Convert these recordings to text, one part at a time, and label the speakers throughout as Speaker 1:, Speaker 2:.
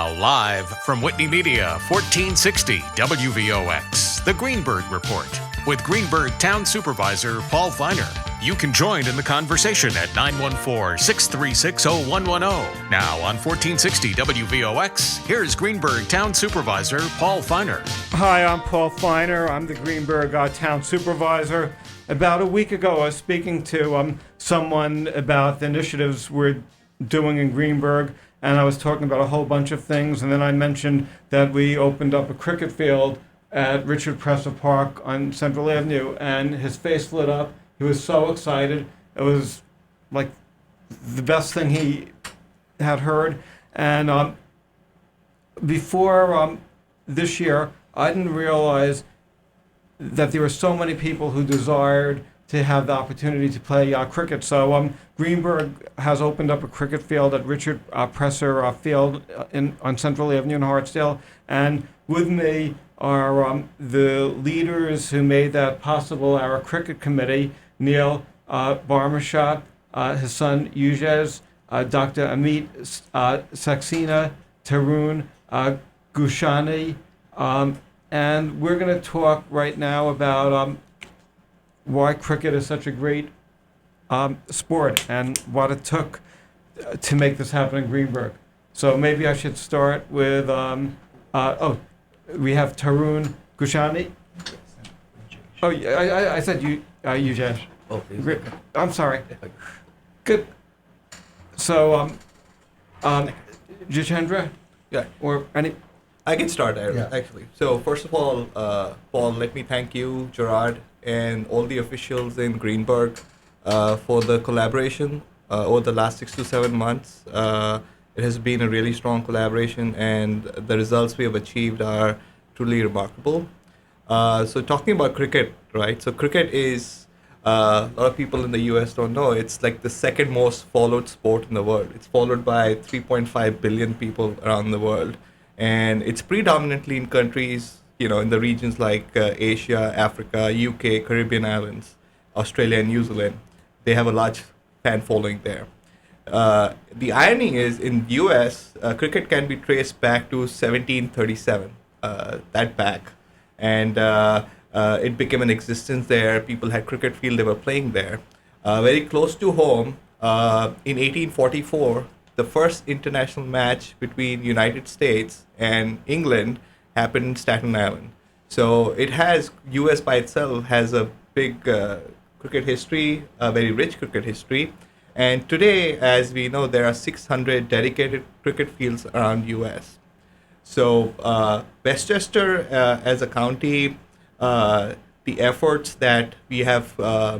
Speaker 1: Now, live from Whitney Media, 1460 WVOX, the Greenburgh Report, with Greenburgh Town Supervisor Paul Feiner. You can join in the conversation at 914-636-0110. Now on 1460 WVOX, here's Greenburgh Town Supervisor Paul Feiner.
Speaker 2: Hi, I'm Paul Feiner. I'm the Greenburgh Town Supervisor. About a week ago, I was speaking to someone about the initiatives we're doing in Greenburgh, and I was talking about a whole bunch of things, and then I mentioned that we opened up a cricket field at Richard Presser Park on Central Avenue, and his face lit up. He was so excited. It was like the best thing he had heard. And before this year, I didn't realize that there were so many people who desired to have the opportunity to play cricket. So Greenburgh has opened up a cricket field at Richard Presser Field on Central Avenue in Hartsdale. And with me are the leaders who made that possible, our cricket committee, Neel, Barmecha, his son Ujjesh, Dr. Amit, Saxena, Tarun, Gursahani, and we're going to talk right now about why cricket is such a great sport and what it took to make this happen in Greenburgh. So maybe I should start with, we have Tarun Gursahani. Oh, I said Ujjesh.
Speaker 3: Oh, please.
Speaker 2: I'm sorry. Good. So, Jitendra?
Speaker 3: Yeah.
Speaker 2: Or any?
Speaker 3: I can start, actually. So, first of all, Paul, let me thank you, Gerard, and all the officials in Greenburgh for the collaboration over the last 6 to 7 months. It has been a really strong collaboration, and the results we have achieved are truly remarkable. So, talking about cricket, right? So, cricket is, a lot of people in the US don't know, it's like the second most followed sport in the world. It's followed by 3.5 billion people around the world. And it's predominantly in countries, in the regions like Asia, Africa, UK, Caribbean islands, Australia, and New Zealand. They have a large fan following there. The irony is, in US, cricket can be traced back to 1737, that back. And it became an existence there. People had cricket field, they were playing there. Very close to home, in 1844, the first international match between United States and England happened in Staten Island. So it has, US by itself has a big cricket history, a very rich cricket history. And today, as we know, there are 600 dedicated cricket fields around US. So Westchester as a county, the efforts that we have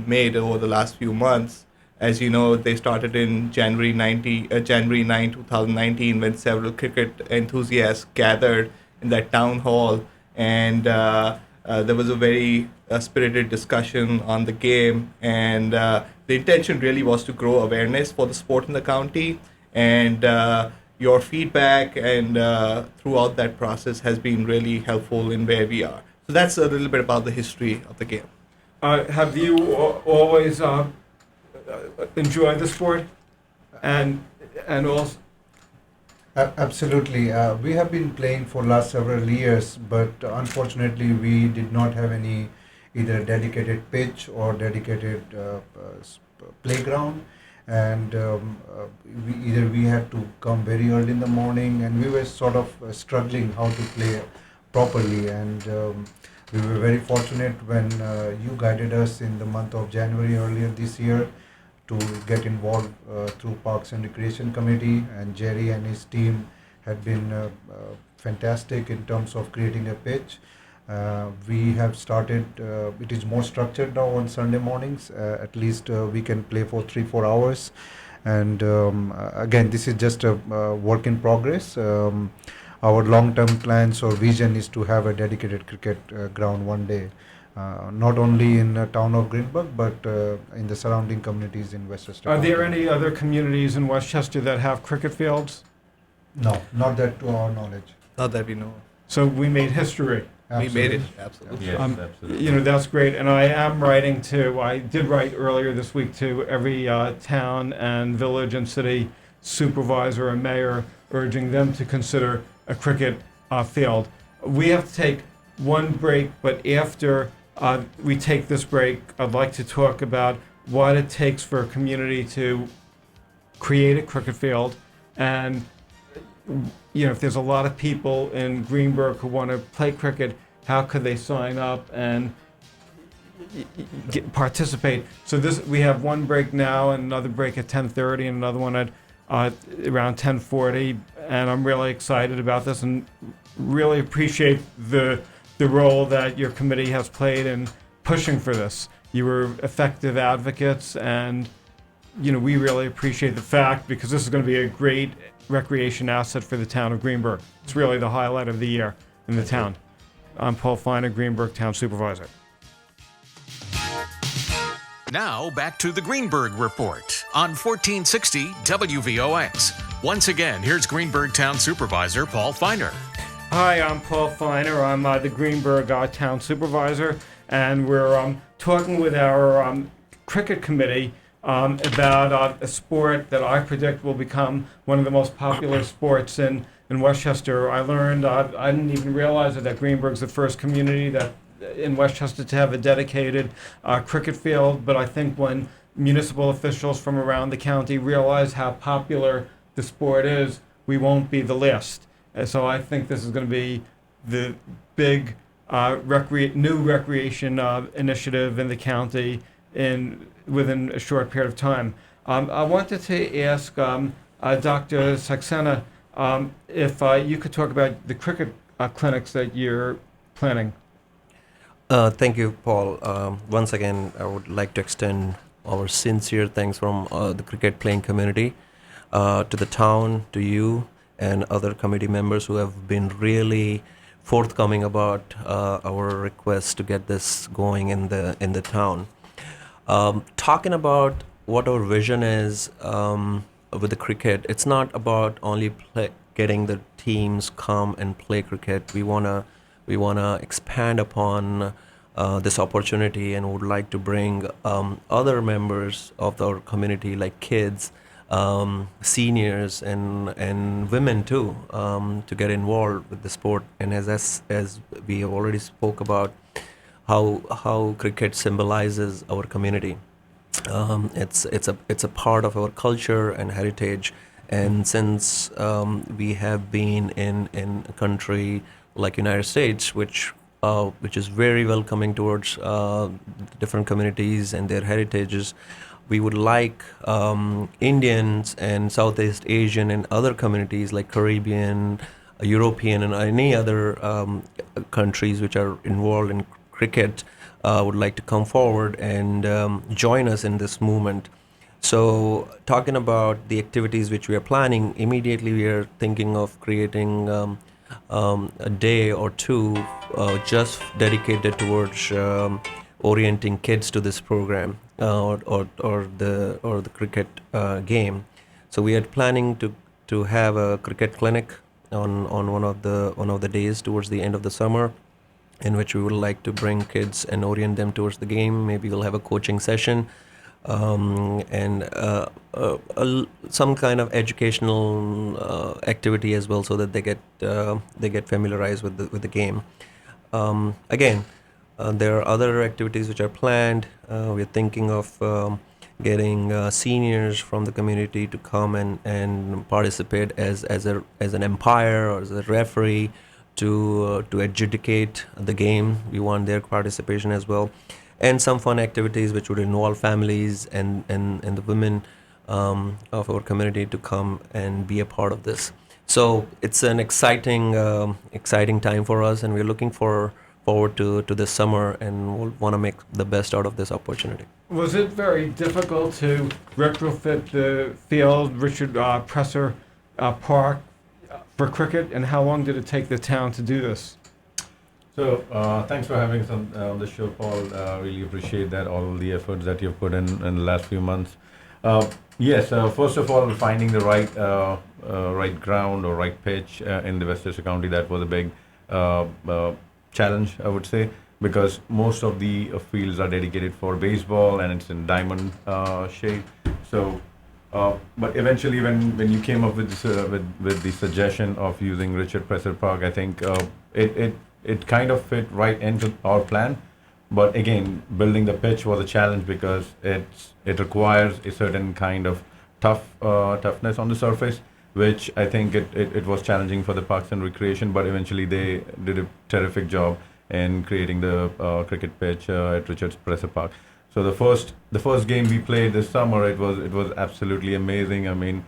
Speaker 3: made over the last few months, as you know, they started in January 9, 2019, when several cricket enthusiasts gathered in that town hall, and there was a very spirited discussion on the game, and the intention really was to grow awareness for the sport in the county, and your feedback and throughout that process has been really helpful in where we are. So that's a little bit about the history of the game.
Speaker 2: Have you always enjoyed the sport? And also?
Speaker 4: Absolutely. We have been playing for last several years, but unfortunately we did not have any either dedicated pitch or dedicated playground. And we had to come very early in the morning, and we were sort of struggling how to play properly. And we were very fortunate when you guided us in the month of January earlier this year to get involved through Parks and Recreation Committee, and Jerry and his team had been fantastic in terms of creating a pitch. We have started, it is more structured now on Sunday mornings. At least we can play for 3-4 hours. And again, this is just a work in progress. Our long-term plans or vision is to have a dedicated cricket ground one day, not only in the town of Greenburgh, but in the surrounding communities in Westchester.
Speaker 2: Are there any other communities in Westchester that have cricket fields?
Speaker 4: No, not that to our knowledge.
Speaker 3: Not that we know.
Speaker 2: So we made history.
Speaker 4: Absolutely.
Speaker 3: We made it, absolutely.
Speaker 5: Yes, absolutely.
Speaker 2: That's great. And I did write earlier this week to every town and village and city supervisor and mayor urging them to consider a cricket field. We have to take one break, but after we take this break, I'd like to talk about what it takes for a community to create a cricket field, and if there's a lot of people in Greenburgh who want to play cricket, how could they sign up and participate? So we have one break now, and another break at 10:30, and another one at around 10:40, and I'm really excited about this and really appreciate the role that your committee has played in pushing for this. You were effective advocates, and we really appreciate the fact, because this is going to be a great recreation asset for the town of Greenburgh. It's really the highlight of the year in the town. I'm Paul Feiner, Greenburgh Town Supervisor.
Speaker 1: Now back to the Greenburgh Report on 1460 WVOX. Once again, here's Greenburgh Town Supervisor Paul Feiner.
Speaker 2: Hi, I'm Paul Feiner. I'm the Greenburgh Town Supervisor, and we're talking with our cricket committee about a sport that I predict will become one of the most popular sports in Westchester. I learned, I didn't even realize it, that Greenburgh's the first community that in Westchester to have a dedicated cricket field, but I think when municipal officials from around the county realize how popular the sport is, we won't be the last. So I think this is going to be the big new recreation initiative in the county within a short period of time. I wanted to ask Dr. Saxena if you could talk about the cricket clinics that you're planning.
Speaker 5: Thank you, Paul. Once again, I would like to extend our sincere thanks from the cricket playing community to the town, to you, and other committee members who have been really forthcoming about our request to get this going in the town. Talking about what our vision is with the cricket, it's not about only getting the teams come and play cricket. We wanna expand upon this opportunity, and would like to bring other members of our community, like kids, seniors, and women too, to get involved with the sport. And as we have already spoke about how cricket symbolizes our community. It's a part of our culture and heritage. And since we have been in a country like United States, which is very welcoming towards different communities and their heritages, we would like Indians and Southeast Asian and other communities like Caribbean, European, and any other countries which are involved in cricket would like to come forward and join us in this movement. So talking about the activities which we are planning, immediately we are thinking of creating a day or two just dedicated towards orienting kids to this program or the cricket game. So we are planning to have a cricket clinic on one of the days towards the end of the summer, in which we would like to bring kids and orient them towards the game. Maybe we'll have a coaching session and some kind of educational activity as well, so that they get familiarized with the game. Again, there are other activities which are planned. We're thinking of getting seniors from the community to come and participate as an umpire or as a referee to adjudicate the game. We want their participation as well, and some fun activities which would involve families and the women of our community to come and be a part of this. So it's an exciting time for us, and we're looking forward to this summer, and we'll want to make the best out of this opportunity.
Speaker 2: Was it very difficult to retrofit the field, Richard Presser Park, for cricket, and how long did it take the town to do this?
Speaker 6: So thanks for having us on the show, Paul. Really appreciate that, all the efforts that you've put in the last few months. Yes, first of all, finding the right ground or right pitch in the Westchester County, that was a big challenge, I would say, because most of the fields are dedicated for baseball and it's in diamond shape. So But eventually, when you came up with this, with the suggestion of using Richard Presser Park, I think it kind of fit right into our plan. But again, building the pitch was a challenge because it requires a certain kind of toughness on the surface, which I think it was challenging for the Parks and Recreation. But eventually, they did a terrific job in creating the cricket pitch at Richard Presser Park. So the first game we played this summer, it was absolutely amazing. I mean,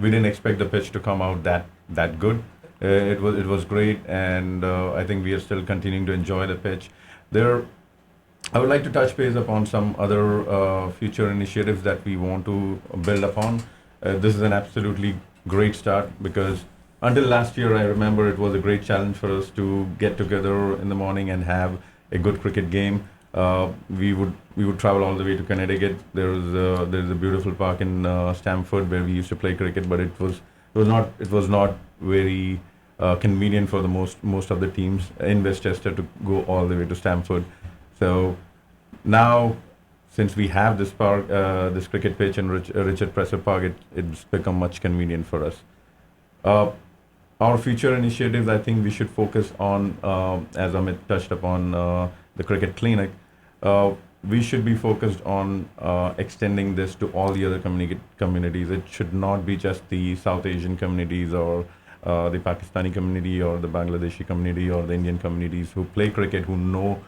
Speaker 6: we didn't expect the pitch to come out that good. It was great, and I think we are still continuing to enjoy the pitch. I would like to touch base upon some other future initiatives that we want to build upon. This is an absolutely great start because until last year, I remember it was a great challenge for us to get together in the morning and have a good cricket game. We would travel all the way to Connecticut. There's a beautiful park in Stamford where we used to play cricket, but it was not very convenient for the most of the teams in Westchester to go all the way to Stamford. So now, since we have this park, this cricket pitch in Richard Presser Park, it's become much convenient for us. Our future initiatives, I think we should focus on, as Amit touched upon, the cricket clinic. We should be focused on extending this to all the other communities. It should not be just the South Asian communities or the Pakistani community or the Bangladeshi community or the Indian communities who play cricket, who know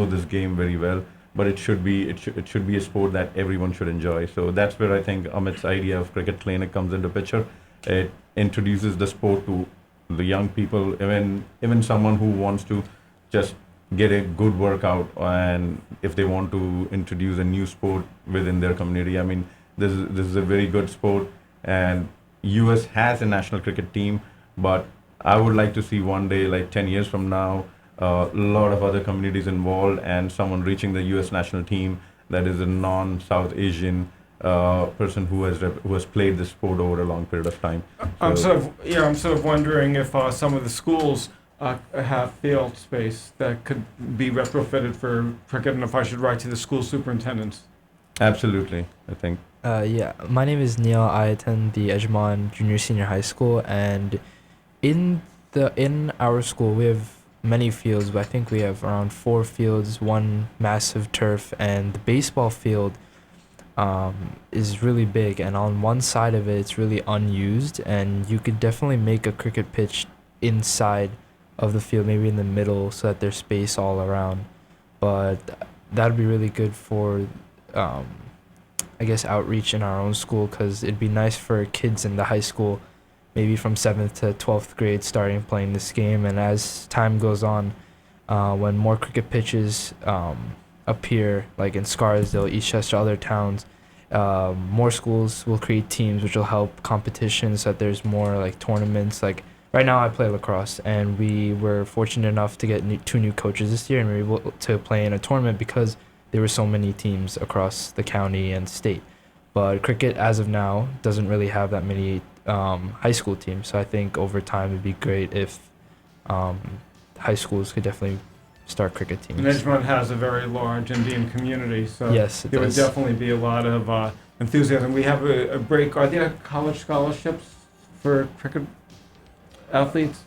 Speaker 6: this game very well. But it should be a sport that everyone should enjoy. So that's where I think Amit's idea of cricket clinic comes into picture. It introduces the sport to the young people, even someone who wants to just get a good workout, and if they want to introduce a new sport within their community. I mean, this is a very good sport, and US has a national cricket team, but I would like to see one day, like 10 years from now, a lot of other communities involved and someone reaching the US national team that is a non-South Asian person who has played the sport over a long period of time.
Speaker 2: I'm sort of wondering if some of the schools have field space that could be retrofitted for cricket, and if I should write to the school superintendents.
Speaker 6: Absolutely, I think.
Speaker 7: Yeah, my name is Neel. I attend the Edgemont Junior Senior High School, and in our school we have many fields, but I think we have around 4 fields, 1 massive turf, and the baseball field is really big, and on one side of it it's really unused, and you could definitely make a cricket pitch inside of the field, maybe in the middle, so that there's space all around. But that'd be really good for I guess outreach in our own school, because it'd be nice for kids in the high school, maybe from 7th to 12th grade, starting playing this game. And as time goes on, when more cricket pitches appear, like in Scarsdale, Eastchester, other towns, more schools will create teams, which will help competitions, so that there's more like tournaments. Like right now I play lacrosse, and we were fortunate enough to get 2 new coaches this year, and we were able to play in a tournament because there were so many teams across the county and state. But cricket, as of now, doesn't really have that many high school teams. So I think over time it'd be great if high schools could definitely start cricket teams.
Speaker 2: And Edgemont has a very large Indian community, so
Speaker 7: yes,
Speaker 2: there would definitely be a lot of enthusiasm. We have a break. Are there college scholarships for cricket athletes?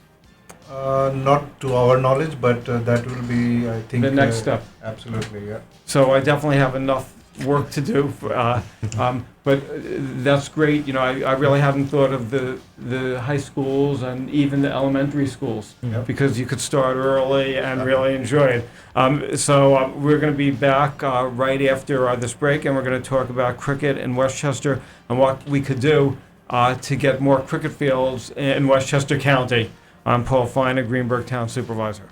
Speaker 4: Not to our knowledge, but that will be, I think,
Speaker 2: the next step.
Speaker 4: Absolutely, yeah.
Speaker 2: So I definitely have enough work to do, but that's great. You know, I really hadn't thought of the high schools and even the elementary schools, because you could start early and really enjoy it. So we're going to be back right after this break, and we're going to talk about cricket in Westchester and what we could do to get more cricket fields in Westchester County. I'm Paul Feiner, Greenburgh Town Supervisor.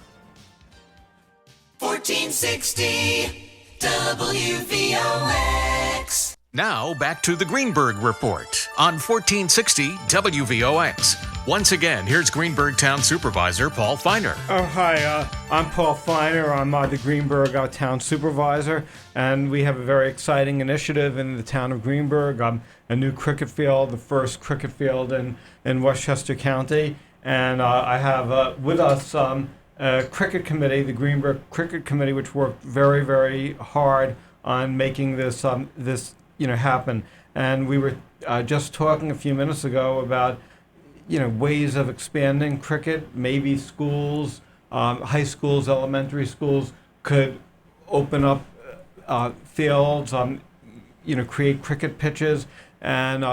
Speaker 8: 1460 WVOX.
Speaker 1: Now back to the Greenburgh Report on 1460 WVOX. Once again, here's Greenburgh Town Supervisor Paul Feiner.
Speaker 2: Oh, hi. I'm Paul Feiner. I'm the Greenburgh Town Supervisor, and we have a very exciting initiative in the town of Greenburgh. A new cricket field, the first cricket field in Westchester County. And I have with us a cricket committee, the Greenburgh Cricket Committee, which worked very, very hard on making this happen. and we were just talking a few minutes ago about ways of expanding cricket. Maybe schools, high schools, elementary schools could open up fields, create cricket pitches, and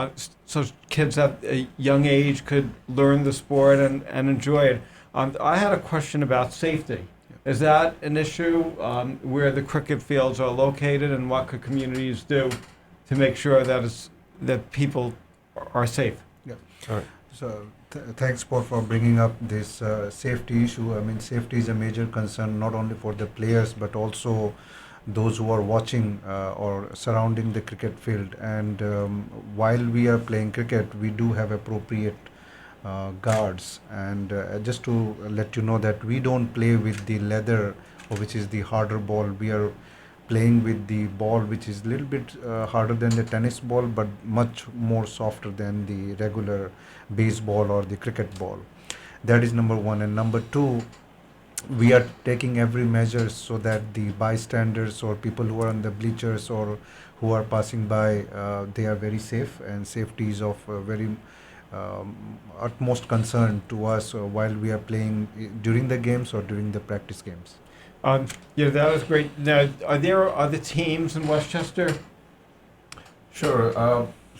Speaker 2: so kids at a young age could learn the sport and enjoy it. I had a question about safety. Is that an issue where the cricket fields are located, and what could communities do to make sure that people are safe?
Speaker 4: Yeah.
Speaker 5: All right.
Speaker 4: So thanks, Paul, for bringing up this safety issue. I mean, safety is a major concern not only for the players but also those who are watching or surrounding the cricket field. And while we are playing cricket, we do have appropriate guards. And just to let you know that we don't play with the leather, which is the harder ball. We are playing with the ball which is a little bit harder than the tennis ball, but much more softer than the regular baseball or the cricket ball. That is number one. And number two, we are taking every measure so that the bystanders or people who are on the bleachers or who are passing by, they are very safe, and safety is of very utmost concern to us while we are playing during the games or during the practice games.
Speaker 2: That was great. Now, are there other teams in Westchester?
Speaker 6: Sure.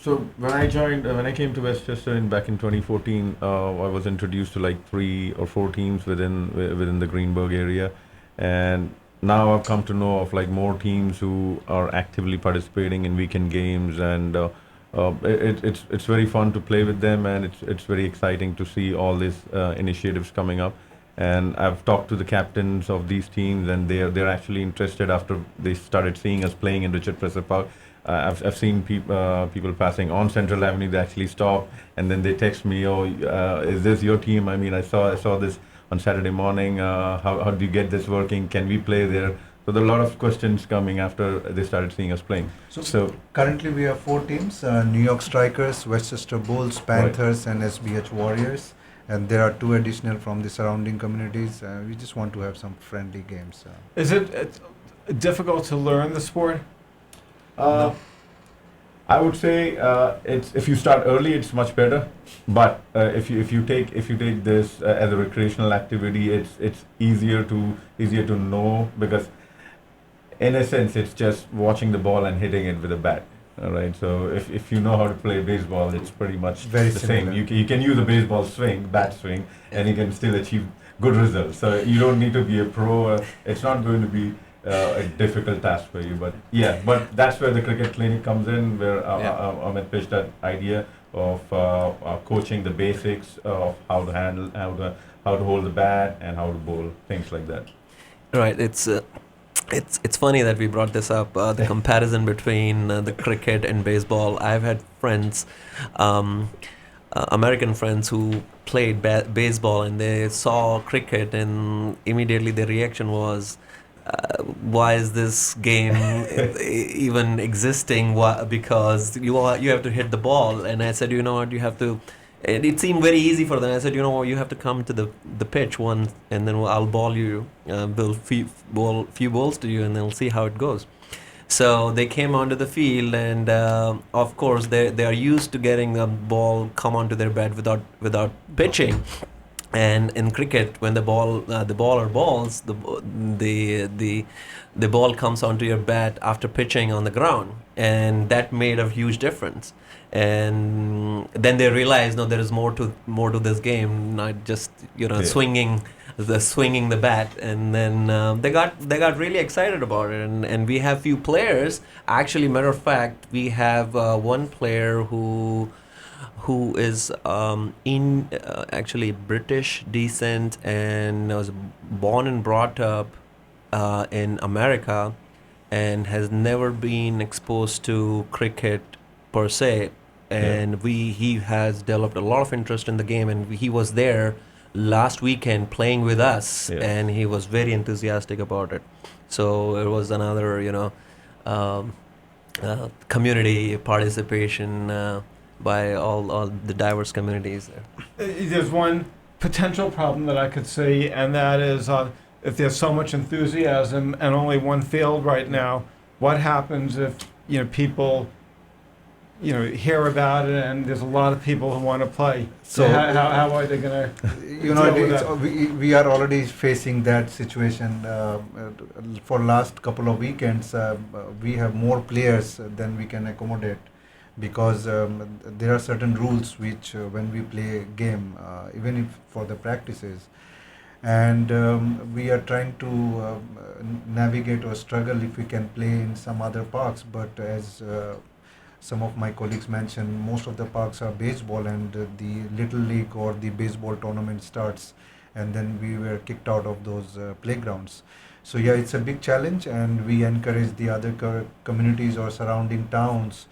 Speaker 6: So when I came to Westchester back in 2014, I was introduced to like 3 or 4 teams within the Greenburgh area, and now I've come to know of like more teams who are actively participating in weekend games, and it's very fun to play with them, and it's very exciting to see all these initiatives coming up. And I've talked to the captains of these teams, and they're actually interested after they started seeing us playing in Richard Presser Park. I've seen people passing on Central Avenue. They actually stop and then they text me, "Oh, is this your team? I mean, I saw this on Saturday morning. How do you get this working? Can we play there?" So there are a lot of questions coming after they started seeing us playing. So
Speaker 4: currently we have 4 teams: New York Strikers, Westchester Bulls, Panthers, and SBH Warriors. And there are 2 additional from the surrounding communities. We just want to have some friendly games.
Speaker 2: Is it difficult to learn the sport?
Speaker 6: I would say it's if you start early, it's much better. But if you take this as a recreational activity, it's easier to know, because in a sense it's just watching the ball and hitting it with a bat. All right. So if you know how to play baseball, it's pretty much
Speaker 4: very
Speaker 6: the
Speaker 4: similar.
Speaker 6: same. You can use a baseball bat swing, and you can still achieve good results. So you don't need to be a pro. It's not going to be a difficult task for you, but that's where the cricket clinic comes in, where Amit pitched that idea of coaching the basics of how to handle, how to hold the bat, and how to bowl, things like that.
Speaker 5: Right. It's funny that we brought this up, the comparison between the cricket and baseball. I've had friends, American friends, who played baseball, and they saw cricket, and immediately their reaction was, why is this game even existing? Why? Because you have to hit the ball. And I said, you know what, you have to. And it seemed very easy for them. I said, you know what, you have to come to the pitch once, and then I'll ball you, bowl few balls to you, and then we'll see how it goes. So they came onto the field, and of course they are used to getting a ball come onto their bat without pitching. And in cricket, when the baller balls, the ball comes onto your bat after pitching on the ground, and that made a huge difference. And then they realized, no, there is more to this game, not just swinging the bat. And then they got really excited about it. And we have few players. Actually, matter of fact, we have one player who is actually British descent and was born and brought up in America, and has never been exposed to cricket per se. And he has developed a lot of interest in the game, and he was there last weekend playing with us, and he was very enthusiastic about it. So it was another community participation by all the diverse communities there.
Speaker 2: There's one potential problem that I could see, and that is if there's so much enthusiasm and only one field right now, what happens if people hear about it, and there's a lot of people who want to play. So
Speaker 4: So-
Speaker 2: how are they going to?
Speaker 4: We are already facing that situation. For last couple of weekends, we have more players than we can accommodate, because there are certain rules which when we play a game, even if for the practices, and we are trying to navigate or struggle if we can play in some other parks, but as some of my colleagues mentioned, most of the parks are baseball, and the little league or the baseball tournament starts, and then we were kicked out of those playgrounds. So yeah, it's a big challenge, and we encourage the other communities or surrounding towns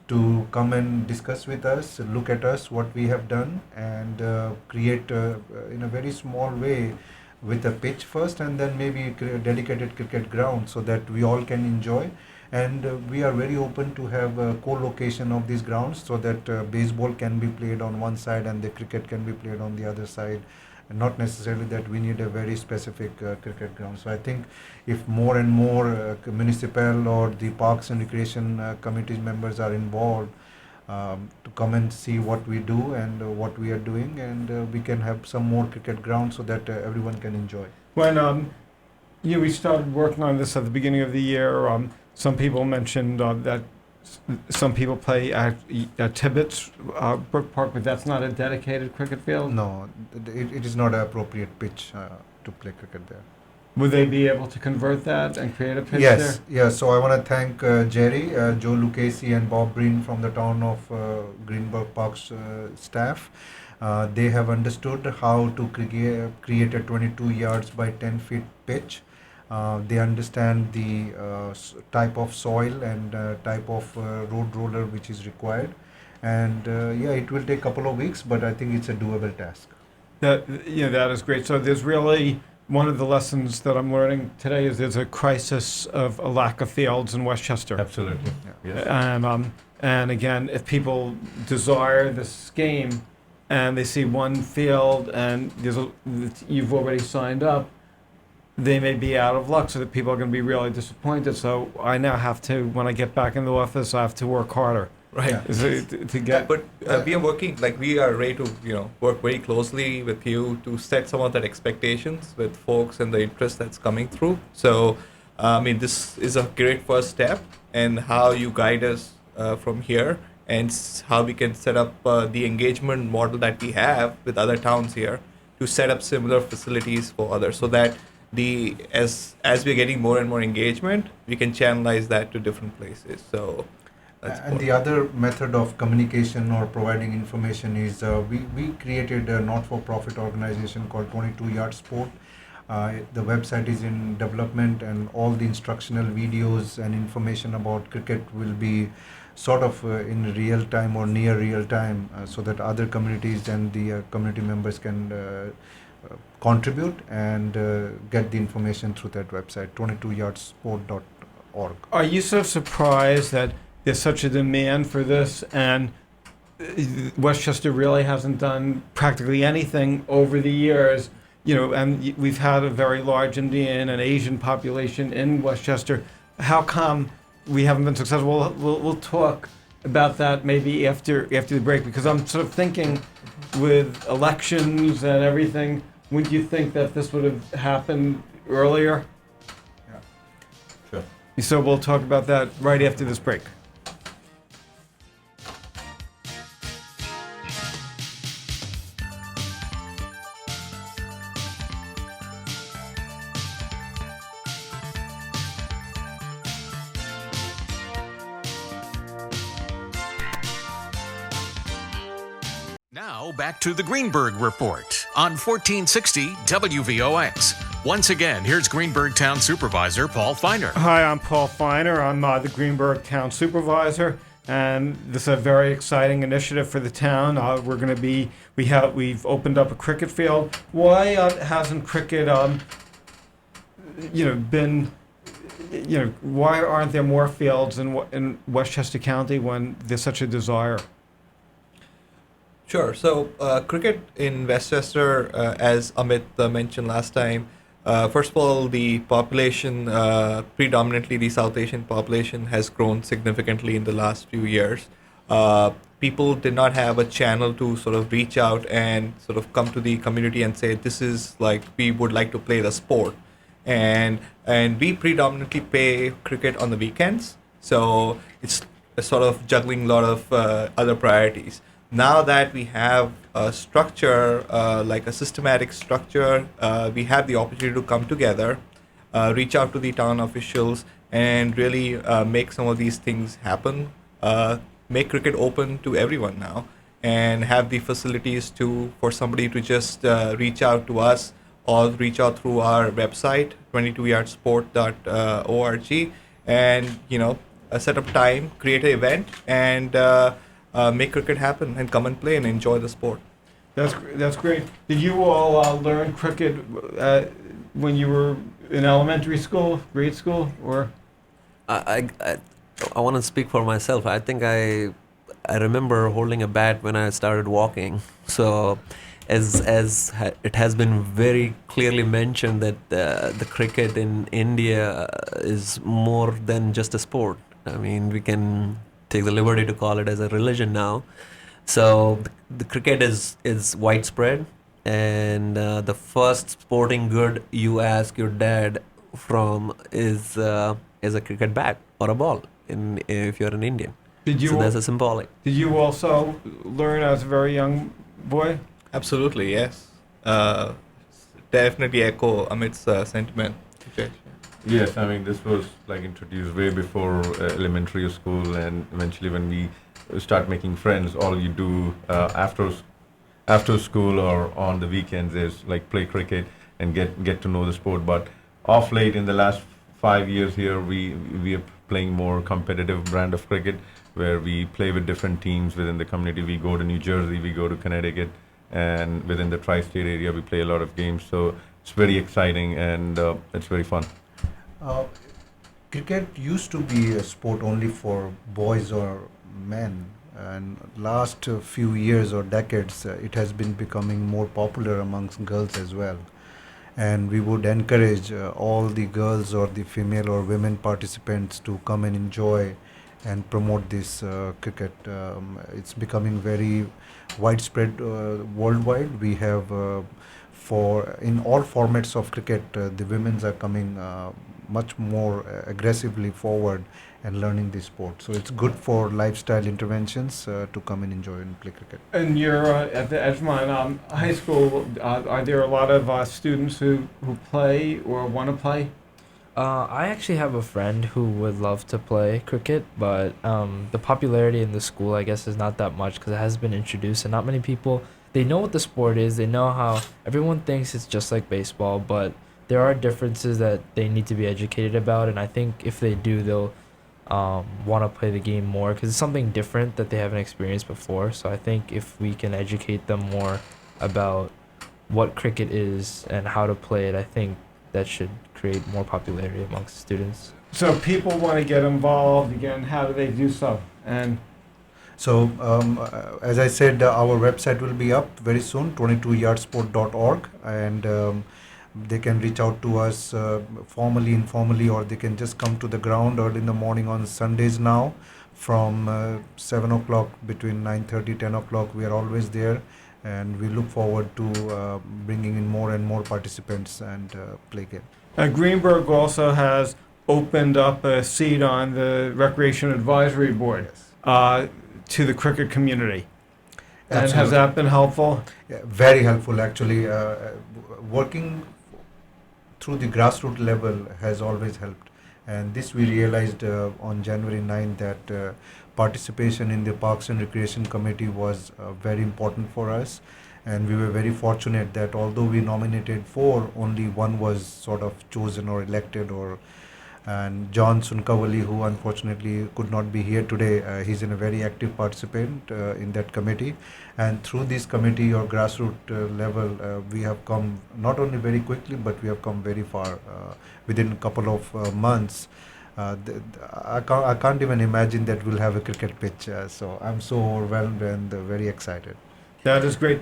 Speaker 4: to come and discuss with us, look at us, what we have done, and create in a very small way with a pitch first, and then maybe a dedicated cricket ground so that we all can enjoy. And we are very open to have a co-location of these grounds, so that baseball can be played on one side and the cricket can be played on the other side, and not necessarily that we need a very specific cricket ground. So I think if more and more municipal or the parks and recreation committee members are involved, to come and see what we do and what we are doing, and we can have some more cricket grounds so that everyone can enjoy.
Speaker 2: When we started working on this at the beginning of the year, some people mentioned that some people play at Tibbetts Brook Park, but that's not a dedicated cricket field.
Speaker 4: No, it is not an appropriate pitch to play cricket there.
Speaker 2: Would they be able to convert that and create a pitch
Speaker 4: Yes,
Speaker 2: there?
Speaker 4: yes. So I want to thank Jerry, Joe Lucchese, and Bob Breen from the town of Greenburgh Parks staff. They have understood how to create a 22 yards by 10 feet pitch. They understand the type of soil and type of road roller which is required. And it will take a couple of weeks, but I think it's a doable task.
Speaker 2: That is great. So there's really one of the lessons that I'm learning today is there's a crisis of a lack of fields in Westchester.
Speaker 6: Absolutely. Yes.
Speaker 2: And again, if people desire this game and they see one field and you've already signed up, they may be out of luck, so that people are going to be really disappointed. So I now have to, when I get back in the office, I have to work harder.
Speaker 3: Right.
Speaker 4: Yeah.
Speaker 2: To get.
Speaker 3: But we are working, we are ready to, work very closely with you to set some of that expectations with folks and the interest that's coming through. So, this is a great first step, and how you guide us from here, and how we can set up the engagement model that we have with other towns here to set up similar facilities for others, so that as we're getting more and more engagement, we can channelize that to different places. So.
Speaker 4: And the other method of communication or providing information is we created a not-for-profit organization called 22 Yard Sport. The website is in development, and all the instructional videos and information about cricket will be sort of in real time or near real time, so that other communities and the community members can contribute and get the information through that website, 22yardsport.org.
Speaker 2: Are you so surprised that there's such a demand for this, and Westchester really hasn't done practically anything over the years? And we've had a very large Indian and Asian population in Westchester. How come we haven't been successful? We'll talk about that maybe after the break, because I'm sort of thinking with elections and everything, wouldn't you think that this would have happened earlier?
Speaker 4: Yeah.
Speaker 6: Sure.
Speaker 2: So we'll talk about that right after this break.
Speaker 1: Now back to the Greenburgh Report on 1460 WVOX. Once again, here's Greenburgh Town Supervisor Paul Feiner.
Speaker 2: Hi, I'm Paul Feiner. I'm the Greenburgh Town Supervisor, and this is a very exciting initiative for the town. We've opened up a cricket field. Why hasn't cricket, been, why aren't there more fields in Westchester County when there's such a desire?
Speaker 3: Sure. So cricket in Westchester, as Amit mentioned last time, first of all, the population, predominantly the South Asian population, has grown significantly in the last few years. people did not have a channel to sort of reach out and sort of come to the community and say, this is like, we would like to play the sport. And we predominantly play cricket on the weekends, so it's a sort of juggling a lot of other priorities. Now that we have a structure, like a systematic structure, we have the opportunity to come together, reach out to the town officials, and really make some of these things happen. Make cricket open to everyone now, and have the facilities for somebody to just reach out to us or reach out through our website 22yardsport.org, and set up time, create an event, and make cricket happen and come and play and enjoy the sport.
Speaker 2: That's great. Did you all learn cricket when you were in elementary school, grade school, or?
Speaker 5: I want to speak for myself. I think I remember holding a bat when I started walking. So, as it has been very clearly mentioned that the cricket in India is more than just a sport. I mean, we can take the liberty to call it as a religion now. So the cricket is widespread, and the first sporting good you ask your dad from is a cricket bat or a ball. If you're an Indian, so that's a symbolic.
Speaker 2: Did you also learn as a very young boy?
Speaker 3: Absolutely, yes. Definitely echo Amit's sentiment. Okay.
Speaker 6: Yes, I mean, this was like introduced way before elementary school, and eventually when we start making friends, all you do after school or on the weekends is like play cricket and get to know the sport. But off late, in the last 5 years here, we are playing more competitive brand of cricket, where we play with different teams within the community. We go to New Jersey, we go to Connecticut, and within the tri-state area, we play a lot of games. So it's very exciting, and it's very fun.
Speaker 4: Cricket used to be a sport only for boys or men, and last few years or decades it has been becoming more popular amongst girls as well. And we would encourage all the girls or the female or women participants to come and enjoy and promote this cricket. It's becoming very widespread worldwide. We have in all formats of cricket, the women's are coming much more aggressively forward and learning the sport. So it's good for lifestyle interventions to come and enjoy and play cricket.
Speaker 2: And you're at the Edgemont High School. Are there a lot of students who play or want to play?
Speaker 7: I actually have a friend who would love to play cricket, but the popularity in the school, I guess, is not that much because it has been introduced, and not many people, they know what the sport is. They know how everyone thinks it's just like baseball, but there are differences that they need to be educated about, and I think if they do, they'll want to play the game more because it's something different that they haven't experienced before. So I think if we can educate them more about what cricket is and how to play it, I think that should create more popularity amongst students.
Speaker 2: So people want to get involved again. How do they do so? And
Speaker 4: so, as I said, our website will be up very soon, 22yardsport.org, and they can reach out to us formally, informally, or they can just come to the ground early in the morning on Sundays now from 7 o'clock, between 9:30, 10 o'clock. We are always there, and we look forward to bringing in more and more participants and play game.
Speaker 2: Greenburgh also has opened up a seat on the Recreation Advisory Board to the cricket community. And
Speaker 4: Absolutely.
Speaker 2: has that been helpful?
Speaker 4: Yeah, very helpful, actually. Working through the grassroots level has always helped. And this we realized on January 9th that participation in the Parks and Recreation Committee was very important for us. And we were very fortunate that although we nominated 4, only 1 was sort of chosen or elected. And John Sunkavali, who unfortunately could not be here today, he's a very active participant in that committee. And through this committee or grassroots level, we have come not only very quickly, but we have come very far within a couple of months. I can't even imagine that we'll have a cricket pitch. So I'm so overwhelmed and very excited.
Speaker 2: That is great.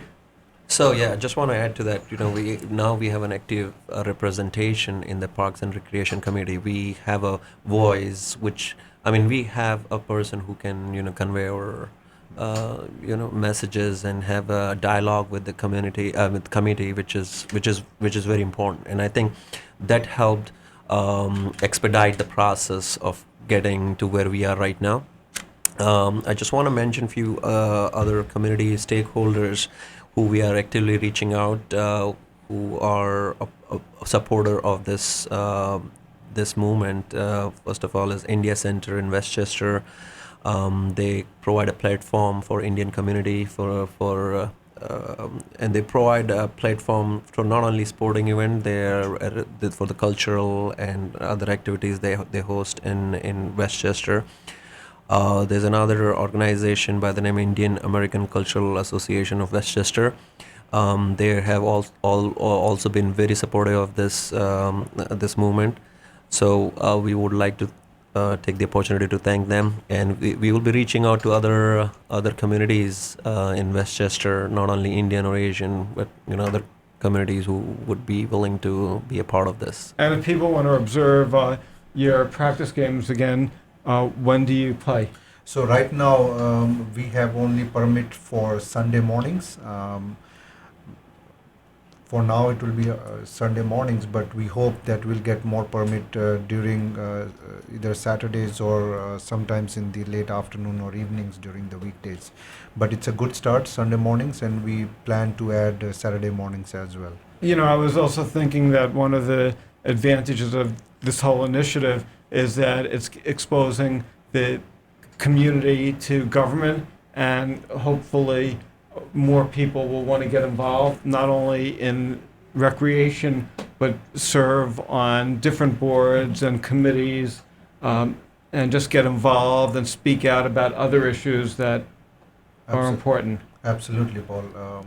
Speaker 5: So yeah, I just want to add to that. We have an active representation in the Parks and Recreation Committee. We have a voice which I mean, we have a person who can, convey our, messages and have a dialogue with the community, with the committee, which is very important. And I think that helped expedite the process of getting to where we are right now. I just want to mention a few other community stakeholders who we are actively reaching out, who are a supporter of this movement. First of all, is India Center in Westchester. They provide a platform for Indian community and they provide a platform for not only sporting event, for the cultural and other activities they host in Westchester. There's another organization by the name Indian American Cultural Association of Westchester. They have also been very supportive of this movement. So we would like to take the opportunity to thank them, and we will be reaching out to other communities in Westchester, not only Indian or Asian, but other communities who would be willing to be a part of this.
Speaker 2: And if people want to observe your practice games again, when do you play?
Speaker 4: So right now we have only permit for Sunday mornings. For now it will be Sunday mornings, but we hope that we'll get more permit during either Saturdays or sometimes in the late afternoon or evenings during the weekdays. But it's a good start, Sunday mornings, and we plan to add Saturday mornings as well.
Speaker 2: I was also thinking that one of the advantages of this whole initiative is that it's exposing the community to government, and hopefully more people will want to get involved, not only in recreation, but serve on different boards and committees, and just get involved and speak out about other issues that are important.
Speaker 4: Absolutely, Paul.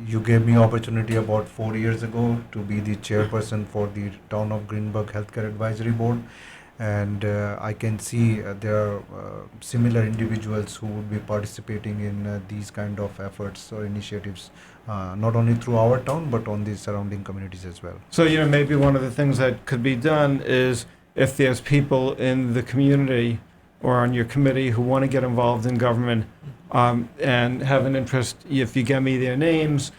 Speaker 4: You gave me opportunity about 4 years ago to be the chairperson for the Town of Greenburgh Healthcare Advisory Board. And I can see there are similar individuals who would be participating in these kind of efforts or initiatives, not only through our town, but on the surrounding communities as well.
Speaker 2: So, maybe one of the things that could be done is if there's people in the community or on your committee who want to get involved in government and have an interest, if you give me their names,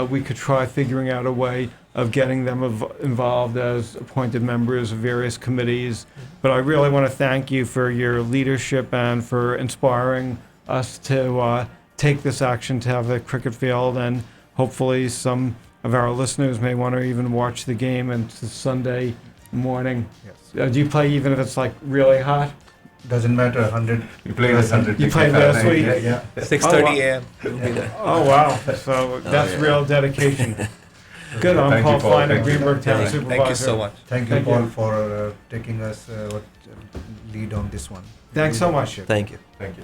Speaker 2: we could try figuring out a way of getting them involved as appointed members of various committees. But I really want to thank you for your leadership and for inspiring us to take this action to have a cricket field, and hopefully some of our listeners may want to even watch the game on Sunday morning.
Speaker 4: Yes.
Speaker 2: Do you play even if it's like really hot?
Speaker 4: Doesn't matter, 100.
Speaker 6: You played this 100.
Speaker 2: You played last week?
Speaker 4: Yeah.
Speaker 3: 6:30 a.m.
Speaker 2: Oh, wow. So that's real dedication. Good. I'm
Speaker 6: Thank
Speaker 2: Paul
Speaker 6: you, Paul.
Speaker 2: Fine,
Speaker 6: Thank you.
Speaker 2: Greenburgh Town Supervisor.
Speaker 3: Thank you so much.
Speaker 4: Thank you,
Speaker 2: Thank
Speaker 4: Paul,
Speaker 2: you.
Speaker 4: for taking us lead on this one.
Speaker 2: Thanks so much.
Speaker 4: Appreciate it.
Speaker 5: Thank you.
Speaker 6: Thank you.